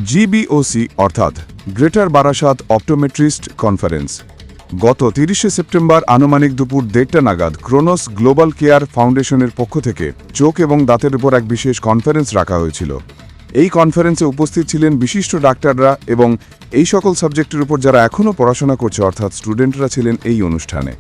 জিবিওসি অর্থাৎ greater Barasat optometrist conference গত ৩০শে September আনুমানিক দুপুর ১:৩০ নাগাদ ক্রোনোস গ্লোবাল কেয়ার ফাউন্ডেশনের পক্ষ থেকে চোখ এবং দাঁতের উপর এক বিশেষ কনফারেন্স রাখা হয়েছিল। এই কনফারেন্সে উপস্থিত ছিলেন বিশিষ্ট ডাক্তাররা এবং এই সকল সাবজেক্টের উপর যারা এখনও পড়াশোনা করছে অর্থাৎ স্টুডেন্টরা ছিলেন এই অনুষ্ঠানে।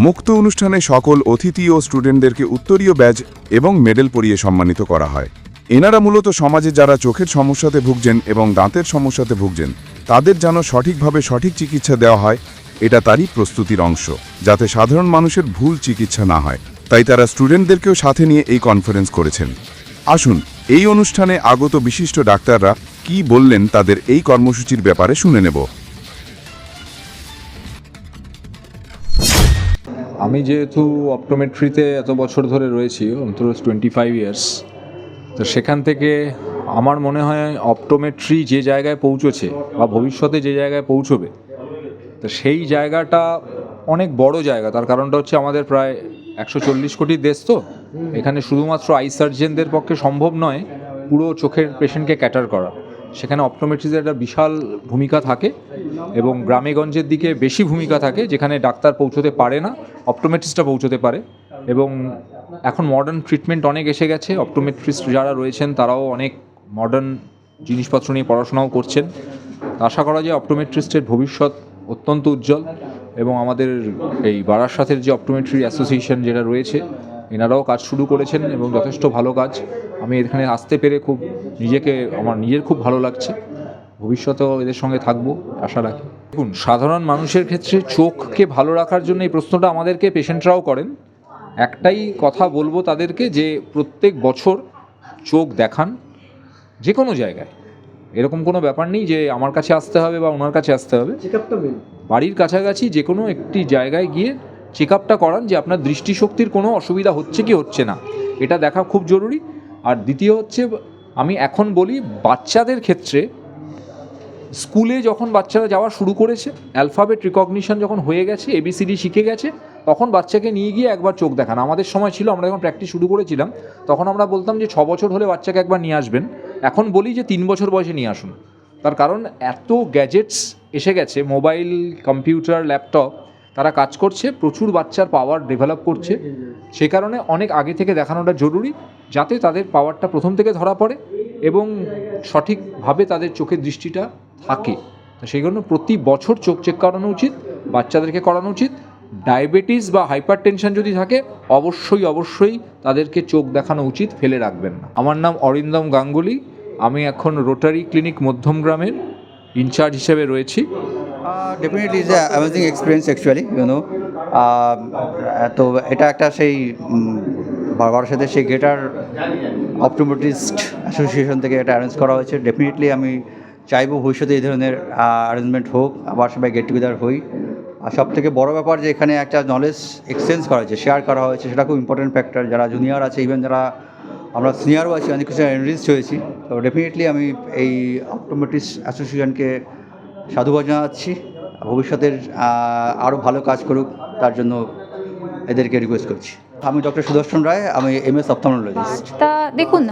মুক্ত অনুষ্ঠানে সকল অতিথি ও স্টুডেন্টদেরকে উত্তরীয় ব্যাজ এবং মেডেল পরিয়ে সম্মানিত করা হয়। এনারা মূলত সমাজে যারা চোখের সমস্যাতে ভুগছেন এবং দাঁতের সমস্যাতে ভুগছেন তাদের যেন সঠিকভাবে সঠিক চিকিৎসা দেওয়া হয়, এটা তারই প্রস্তুতির অংশ, যাতে সাধারণ মানুষের ভুল চিকিৎসা না হয়। তাই তারা স্টুডেন্টদেরকেও সাথে নিয়ে এই কনফারেন্স করেছেন। আসুন এই অনুষ্ঠানে আগত বিশিষ্ট ডাক্তাররা কি বললেন তাদের এই কর্মসূচির ব্যাপারে শুনে নেব। আমি যেহেতু অপটোমেট্রিতে এত বছর ধরে রয়েছি, অন্তত 25 ইয়ার্স, তো সেখান থেকে আমার মনে হয় অপটোমেট্রি যে জায়গায় পৌঁছেছে বা ভবিষ্যতে যে জায়গায় পৌঁছবে, তো সেই জায়গাটা অনেক বড় জায়গা। তার কারণটা হচ্ছে আমাদের প্রায় 140 কোটির দেশ, তো এখানে শুধুমাত্র আই সার্জেনদের পক্ষে সম্ভব নয় পুরো চোখের পেশেন্টকে ক্যাটার করা। সেখানে অপটোমেট্রিদের একটা বিশাল ভূমিকা থাকে এবং গ্রামেগঞ্জের দিকে বেশি ভূমিকা থাকে, যেখানে ডাক্তার পৌঁছতে পারে না, অপটোমেট্রিস্টরা পৌঁছতে পারে। এবং এখন মডার্ন ট্রিটমেন্ট অনেক এসে গেছে, অপটোমেট্রিস্ট যারা রয়েছেন তারাও অনেক মডার্ন জিনিসপত্র নিয়ে পড়াশোনাও করছেন। আশা করা যায় অপটোমেট্রিস্টের ভবিষ্যৎ অত্যন্ত উজ্জ্বল। এবং আমাদের এই বারাসাতের যে অপটোমেট্রি অ্যাসোসিয়েশন যেটা রয়েছে, এনারাও কাজ শুরু করেছেন এবং যথেষ্ট ভালো কাজ। আমি এখানে আসতে পেরে আমার নিজের খুব ভালো লাগছে। ভবিষ্যতেও এদের সঙ্গে থাকবো আশা রাখি। দেখুন, সাধারণ মানুষের ক্ষেত্রে চোখকে ভালো রাখার জন্য এই প্রশ্নটা আমাদেরকে পেশেন্টরাও করেন। একটাই কথা বলবো তাদেরকে, যে প্রত্যেক বছর চোখ দেখান যে কোনো জায়গায়। এরকম কোনো ব্যাপার নেই যে আমার কাছে আসতে হবে বা ওনার কাছে আসতে হবে। বাড়ির কাছাকাছি যে কোনো একটি জায়গায় গিয়ে চেক আপটা করান যে আপনার দৃষ্টিশক্তির কোনো অসুবিধা হচ্ছে কি হচ্ছে না, এটা দেখা খুব জরুরি। আর দ্বিতীয় হচ্ছে, আমি এখন বলি বাচ্চাদের ক্ষেত্রে, স্কুলে যখন বাচ্চারা যাওয়া শুরু করেছে, অ্যালফাবেট রিকগনিশন যখন হয়ে গেছে, ABCD শিখে গেছে, তখন বাচ্চাকে নিয়ে গিয়ে একবার চোখ দেখান। আমাদের সময় ছিল, আমরা যখন প্র্যাকটিস শুরু করেছিলাম তখন আমরা বলতাম যে 6 বছর হলে বাচ্চাকে একবার নিয়ে আসবেন। এখন বলি যে 3 বছর বয়সে নিয়ে আসুন। তার কারণ এত গ্যাজেটস এসে গেছে, মোবাইল, কম্পিউটার, ল্যাপটপ, তারা কাজ করছে, প্রচুর বাচ্চার পাওয়ার ডেভেলপ করছে। সে কারণে অনেক আগে থেকে দেখানোটা জরুরি, যাতে তাদের পাওয়ারটা প্রথম থেকে ধরা পড়ে এবং সঠিকভাবে তাদের চোখের দৃষ্টিটা থাকে। তো সেই জন্য প্রতি বছর চোখ চেক করানো উচিত, বাচ্চাদেরকে করানো উচিত। ডায়াবেটিস বা হাইপার টেনশন যদি থাকে, অবশ্যই তাদেরকে চোখ দেখানো উচিত, ফেলে রাখবেন না। আমার নাম অরিন্দম গাঙ্গুলি। আমি এখন রোটারি ক্লিনিক মধ্যমগ্রামের ইনচার্জ হিসেবে রয়েছি। Definitely is an amazing experience actually, তো এটা একটা সেই বারাসাতের সেই গ্রেটার অপটোমেট্রিস্ট অ্যাসোসিয়েশন থেকে এটা অ্যারেঞ্জ করা হয়েছে। ডেফিনেটলি আমি চাইবো ভবিষ্যতে এই ধরনের অ্যারেঞ্জমেন্ট হোক, আবার সবাই গেট টুগেদার হই। আর সব থেকে বড়ো ব্যাপার যে এখানে একটা নলেজ এক্সচেঞ্জ করা হয়েছে, শেয়ার করা হয়েছে, সেটা খুব ইম্পর্টেন্ট ফ্যাক্টর। যারা জুনিয়র আছে, ইভেন যারা আমরা সিনিয়রও আছি, অনেক কিছু এনরিচড হয়েছি। তো ডেফিনেটলি আমি এই অপটোমেট্রিস্ট অ্যাসোসিয়েশনকে সাধুবাদ জানাচ্ছি। ভবিষ্যতের আরও ভালো কাজ করুক, তার জন্য এদেরকে রিকোয়েস্ট করছি। আমি ডক্টর সুদর্শন রায়, আমি MS অপথলমোলজিস্ট। তা দেখুন,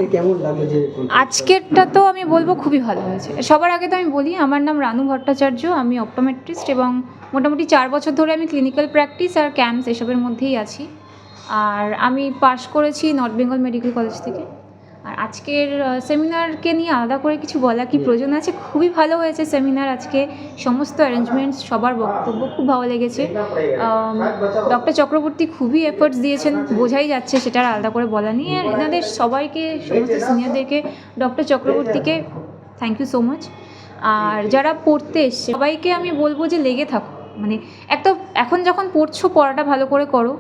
আজকেরটা তো আমি বলবো খুবই ভালো হয়েছে। সবার আগে তো আমি বলি, আমার নাম রানু ভট্টাচার্য, আমি অপটোমেট্রিস্ট এবং মোটামুটি 4 বছর ধরে আমি ক্লিনিক্যাল প্র্যাকটিস আর ক্যাম্পস এসবের মধ্যেই আছি। আর আমি পাশ করেছি নর্থ বেঙ্গল মেডিকেল কলেজ থেকে। আর আজকের সেমিনারকে নিয়ে আলাদা করে কিছু বলা কি প্রয়োজন আছে? খুবই ভালো হয়েছে সেমিনার আজকে, সমস্ত অ্যারেঞ্জমেন্টস, সবার বক্তব্য খুব ভালো লেগেছে। ডক্টর চক্রবর্তী খুবই এফোর্টস দিয়েছেন, বোঝাই যাচ্ছে, সেটা আর আলাদা করে বলা নেই। আর এনাদের সবাইকে, সমস্ত সিনিয়রদেরকে, ডক্টর চক্রবর্তীকে থ্যাংক ইউ সো মাচ। আর যারা পড়তে এসছে সবাইকে আমি বলবো যে লেগে থাকো। মানে একটা এখন যখন পড়ছো, পড়াটা ভালো করে করো।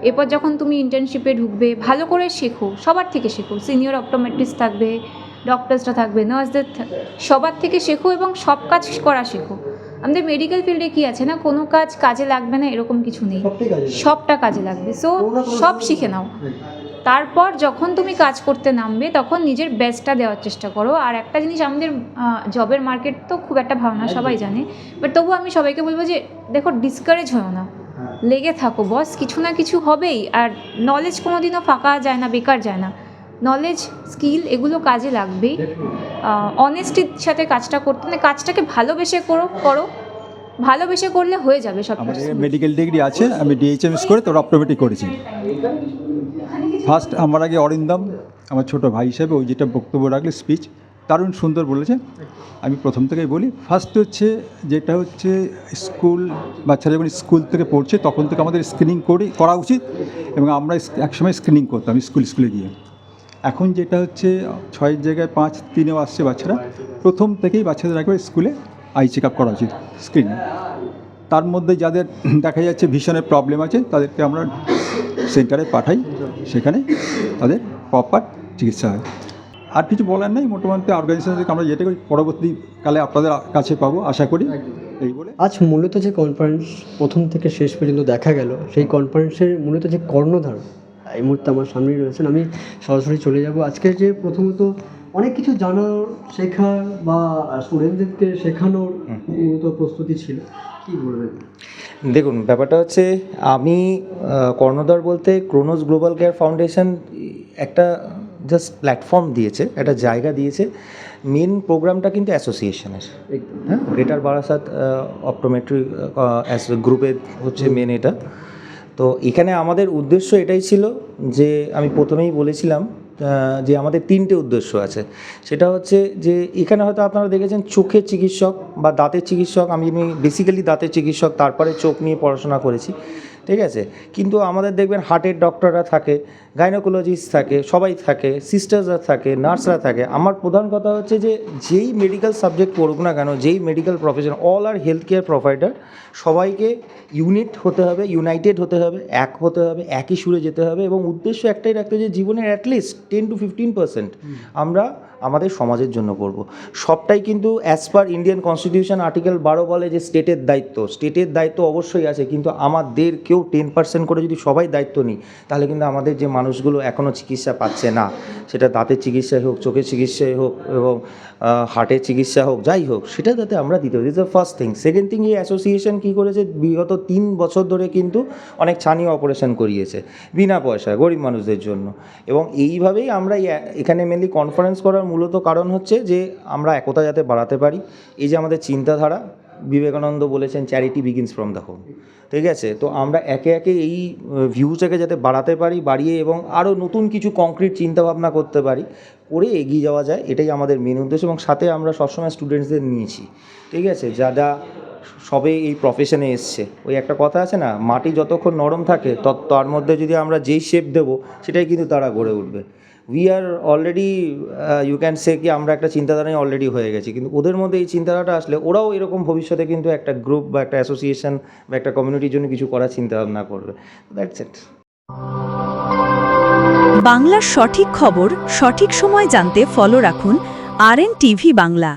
এরপর যখন তুমি ইন্টার্নশিপে ঢুকবে, ভালো করে শেখো, সবার থেকে শেখো। সিনিয়র অপটোমেট্রিস্ট থাকবে, ডক্টরসরা থাকবে, নার্সদের, সবার থেকে শেখো এবং সব কাজ করা শেখো। আমাদের মেডিকেল ফিল্ডে কি আছে না, কোনো কাজ কাজে লাগবে না এরকম কিছু নেই, সবটা কাজে লাগবে। সো সব শিখে নাও। তারপর যখন তুমি কাজ করতে নামবে তখন নিজের বেস্টটা দেওয়ার চেষ্টা করো। আর একটা জিনিস, আমাদের জবের মার্কেট তো খুব একটা ভালো না, সবাই জানে, বাট তবু আমি সবাইকে বলবো যে দেখো, ডিসকারেজ হও না, লেগে থাকো বস, কিছু না কিছু হবেই। আর নলেজ কোনো দিনও ফাঁকা যায় না, বেকার যায় না। নলেজ, স্কিল এগুলো কাজে লাগবেই। অনেস্টির সাথে কাজটা করতে, মানে কাজটাকে ভালোবেসে করো, ভালোবেসে করলে হয়ে যাবে সব আমার কিছু। মেডিকেল ডিগ্রি আছে, আমি ডিএইচএমএস করে তো অপটোমেট্রি করেছি। ফার্স্ট আমার আগে অরিন্দম, আমার ছোট ভাই হিসেবে ওই যেটা বক্তব্য রাখলে স্পিচ দারুণ সুন্দর বলেছে। আমি প্রথম থেকেই বলি, ফার্স্ট হচ্ছে যেটা হচ্ছে স্কুল, বাচ্চারা যখন স্কুল থেকে পড়ছে তখন থেকে আমাদের স্ক্রিনিং করা উচিত, এবং আমরা একসময় স্ক্রিনিং করতাম স্কুলে গিয়ে। এখন যেটা হচ্ছে 6 জায়গায় 5, 3-এও আসছে বাচ্চারা, প্রথম থেকেই বাচ্চাদের একবার স্কুলে আই চেক আপ করা উচিত, স্ক্রিনিং। তার মধ্যে যাদের দেখা যাচ্ছে ভীষণের প্রবলেম আছে তাদেরকে আমরা সেন্টারে পাঠাই, সেখানে তাদের প্রপার চিকিৎসা হয়। আর কিছু বলার নেই, মোটামুটি অর্গানাইজেশন থেকে আমরা যেটা করি পরবর্তীকালে আপনাদের কাছে পাবো আশা করি, এই বলে। আজ মূলত যে কনফারেন্স প্রথম থেকে শেষ পর্যন্ত দেখা গেল, সেই কনফারেন্সের মূলত যে কর্ণধার এই মুহূর্তে আমার সামনেই রয়েছেন, আমি সরাসরি চলে যাব। আজকে যে প্রথমত অনেক কিছু জানার, শেখার বা স্টুডেন্টদেরকে শেখানোর মূলত প্রস্তুতি ছিল, কী বলবেন? দেখুন, ব্যাপারটা হচ্ছে আমি কর্ণধার বলতে ক্রোনোস গ্লোবাল কেয়ার ফাউন্ডেশন একটা জাস্ট প্ল্যাটফর্ম দিয়েছে, একটা জায়গা দিয়েছে। মেন প্রোগ্রামটা কিন্তু অ্যাসোসিয়েশনের, হ্যাঁ, গ্রেটার বারাসাত অপটোমেট্রি গ্রুপের হচ্ছে মেন এটা। তো এখানে আমাদের উদ্দেশ্য এটাই ছিল যে আমি প্রথমেই বলেছিলাম যে আমাদের 3টে উদ্দেশ্য আছে। সেটা হচ্ছে যে এখানে হয়তো আপনারা দেখেছেন চোখের চিকিৎসক বা দাঁতের চিকিৎসক, আমি বেসিক্যালি দাঁতের চিকিৎসক, তারপরে চোখ নিয়ে পড়াশোনা করেছি, ঠিক আছে। কিন্তু আমাদের দেখবেন হার্টের ডক্টররা থাকে, গাইনোকোলজিস্ট থাকে, সবাই থাকে, সিস্টার্সরা থাকে, নার্সরা থাকে। আমার প্রধান কথা হচ্ছে যে যেই মেডিকেল সাবজেক্ট পড়ুক না কেন, যেই মেডিকেল প্রফেশন, অল আর হেলথ কেয়ার প্রোভাইডার, সবাইকে ইউনিট হতে হবে, ইউনাইটেড হতে হবে, এক হতে হবে, একই সুরে যেতে হবে, এবং উদ্দেশ্য একটাই রাখতে হবে যে জীবনের অ্যাটলিস্ট 10 to 15% আমরা আমাদের সমাজের জন্য করব। সবটাই কিন্তু as per Indian constitution article 12 বলে যে স্টেটের দায়িত্ব অবশ্যই আছে, কিন্তু আমাদের কেউ 10% করে যদি সবাই দায়িত্ব নিই, তাহলে কিন্তু আমাদের যে মানুষগুলো এখনও চিকিৎসা পাচ্ছে না, সেটা দাঁতের চিকিৎসাই হোক, চোখের চিকিৎসাই হোক, এবং হার্টের চিকিৎসা হোক, যাই হোক, সেটা যাতে আমরা দিতে পারি। This the first thing. Second thing, এই অ্যাসোসিয়েশন কী করেছে, বিগত 3 বছর ধরে কিন্তু অনেক ছানি অপারেশন করিয়েছে বিনা পয়সায় গরিব মানুষদের জন্য, এবং এইভাবেই আমরা এখানে মেনলি কনফারেন্স করার মূলত কারণ হচ্ছে যে আমরা একতা যাতে বাড়াতে পারি। এই যে আমাদের চিন্তাধারা, বিবেকানন্দ বলেছেন charity begins from the home, ঠিক আছে। তো আমরা একে একে এই ভিউটাকে যাতে বাড়াতে পারি, বাড়িয়ে এবং আরও নতুন কিছু কংক্রিট চিন্তাভাবনা করতে পারি, করে এগিয়ে যাওয়া যায়, এটাই আমাদের মেন উদ্দেশ্য। এবং সাথে আমরা সবসময় স্টুডেন্টসদের নিয়েছি, ঠিক আছে, যারা সবে এই প্রফেশনে এসছে। ওই একটা কথা আছে না, মাটি যতক্ষণ নরম থাকে তার মধ্যে যদি আমরা যেই শেপ দেবো, সেটাই কিন্তু তারা গড়ে উঠবে। We are already you can say কি আমরা একটা চিন্তাধারায় অলরেডি হয়ে গেছি, কিন্তু ওদের মধ্যে এই চিন্তাধারাটা আসলে ওরাও এরকম ভবিষ্যতে কিন্তু একটা গ্রুপ বা একটা অ্যাসোসিয়েশন বা একটা কমিউনিটির জন্য কিছু করার চিন্তাভাবনা করবে। That's it. বাংলার সঠিক খবর সঠিক সময় জানতে ফলো রাখুন RN TV বাংলা।